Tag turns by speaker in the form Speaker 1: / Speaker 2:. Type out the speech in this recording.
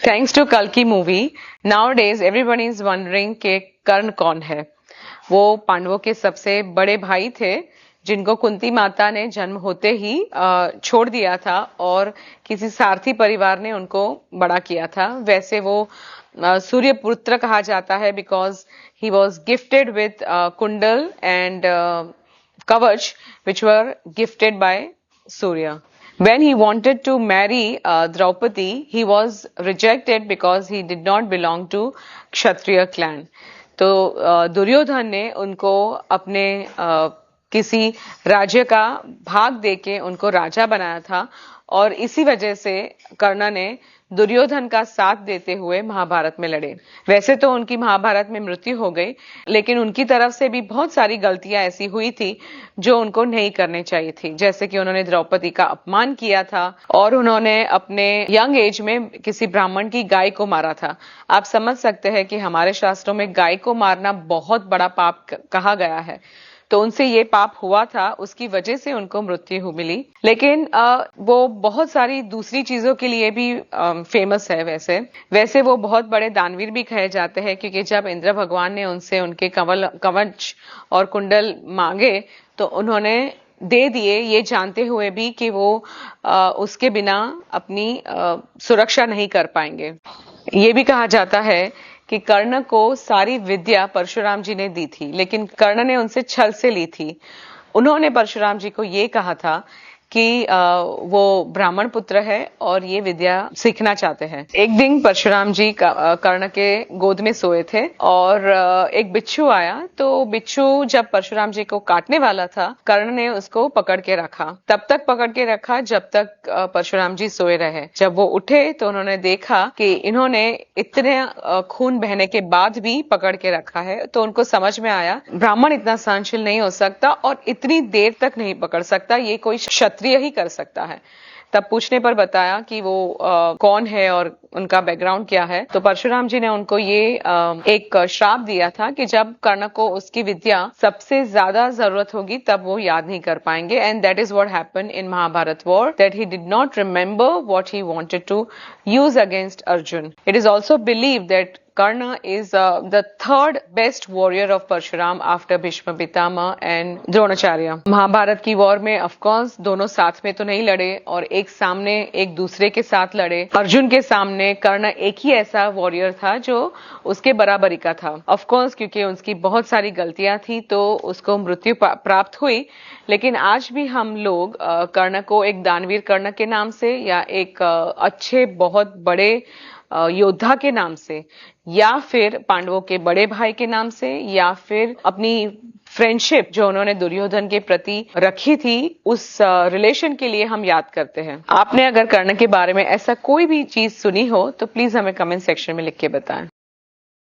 Speaker 1: Thanks to कल्कि movie nowadays everybody is wondering कि कर्ण कौन है। वो पांडवों के सबसे बड़े भाई थे जिनको कुंती माता ने जन्म होते ही छोड़ दिया था और किसी सारथी परिवार ने उनको बड़ा किया था। वैसे वो सूर्य पुत्र कहा जाता है because he was gifted with kundal and kavach which were gifted by Surya. When he wanted to marry Draupadi, he was rejected because he did not belong to Kshatriya clan. तो दुर्योधन ने उनको अपने किसी राज्य का भाग देके उनको राजा बनाया था और इसी वजह से कर्ण ने दुर्योधन का साथ देते हुए महाभारत में लड़े। वैसे तो उनकी महाभारत में मृत्यु हो गई, लेकिन उनकी तरफ से भी बहुत सारी गलतियां ऐसी हुई थी जो उनको नहीं करनी चाहिए थी। जैसे कि उन्होंने द्रौपदी का अपमान किया था और उन्होंने अपने यंग एज में किसी ब्राह्मण की गाय को मारा था। आप समझ सकते हैं कि हमारे शास्त्रों में गाय को मारना बहुत बड़ा पाप कहा गया है। तो उनसे ये पाप हुआ था, उसकी वजह से उनको मृत्यु मिली। लेकिन वो बहुत सारी दूसरी चीजों के लिए भी फेमस है। वैसे वो बहुत बड़े दानवीर भी कहे जाते हैं, क्योंकि जब इंद्र भगवान ने उनसे उनके कवच और कुंडल मांगे तो उन्होंने दे दिए, ये जानते हुए भी कि वो उसके बिना अपनी सुरक्षा नहीं कर पाएंगे। ये भी कहा जाता है कि कर्ण को सारी विद्या परशुराम जी ने दी थी, लेकिन कर्ण ने उनसे छल से ली थी। उन्होंने परशुराम जी को ये कहा था कि वो ब्राह्मण पुत्र है और ये विद्या सीखना चाहते हैं। एक दिन परशुराम जी कर्ण के गोद में सोए थे और एक बिच्छू आया। तो बिच्छू जब परशुराम जी को काटने वाला था, कर्ण ने उसको पकड़ के रखा। तब तक पकड़ के रखा जब तक परशुराम जी सोए रहे। जब वो उठे तो उन्होंने देखा कि इन्होंने इतने खून बहने के बाद भी पकड़ के रखा है। तो उनको समझ में आया ब्राह्मण इतना सहनशील नहीं हो सकता और इतनी देर तक नहीं पकड़ सकता, ये कोई क्षत्रिय ही कर सकता है। तब पूछने पर बताया कि वो कौन है और उनका बैकग्राउंड क्या है। तो परशुराम जी ने उनको ये एक श्राप दिया था कि जब कर्ण को उसकी विद्या सबसे ज्यादा जरूरत होगी तब वो याद नहीं कर पाएंगे। And that is what happened in Mahabharat war, that he did not remember what he wanted to use against Arjun. It is also believe that Karna is the third best warrior of Parshuram after Bhishma Pitama and Dronacharya. Mahabharat की war में of course दोनों साथ में तो नहीं लड़े और एक सामने एक दूसरे के साथ लड़े। अर्जुन के सामने कर्ण एक ही ऐसा वॉरियर था जो उसके बराबरी का था। ऑफ कोर्स क्योंकि उसकी बहुत सारी गलतियां थी तो उसको मृत्यु प्राप्त हुई। लेकिन आज भी हम लोग कर्ण को एक दानवीर कर्ण के नाम से या एक अच्छे बहुत बड़े योद्धा के नाम से या फिर पांडवों के बड़े भाई के नाम से या फिर अपनी फ्रेंडशिप जो उन्होंने दुर्योधन के प्रति रखी थी उस रिलेशन के लिए हम याद करते हैं। आपने अगर कर्ण के बारे में ऐसा कोई भी चीज सुनी हो तो प्लीज हमें कमेंट सेक्शन में लिख के बताएं।